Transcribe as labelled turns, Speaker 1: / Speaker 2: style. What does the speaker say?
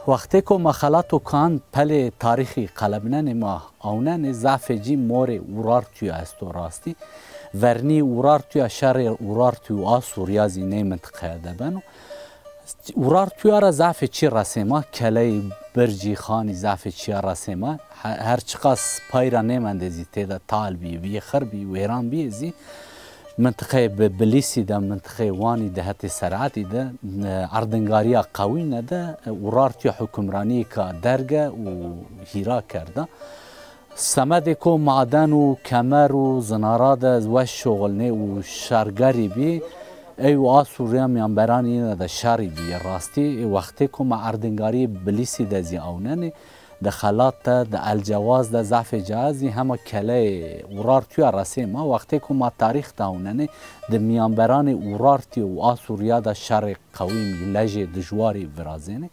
Speaker 1: وقتی که مخالات و کان پل تاریخی قلبنن ما آونن ضعف جی مور ورار توی است و راستی ورنی ورار توی شر ورار توی آسوریا زینه منطقه دبنو ورار توی را ضعف چی رسما کلی برجی خانی ضعف چی رسما هر چقاس پایرا نمندزی تیدا تال بی خربی ویران بی زی منطقه بلیسی ده منطقه وانی ده هتی سرعتی ده اردنگاریا قوی نده ورارتی حکمرانی که درگه و هیرا کرده سمده که معدن و کمر و زناراد و شغلنه و شرگری بی ایو آسوریا میانبرانی ده شری بی راستی وقتی که ما اردنگاری بلیسی ده زی آوننه دخلات ده الجواز ده ضعف جهازی همه کله ورار توی رسه ما وقتی که ما تاریخ داوننه ده میانبران ورارتی و آسوریا ده شر قوی لجه دجواری برازینه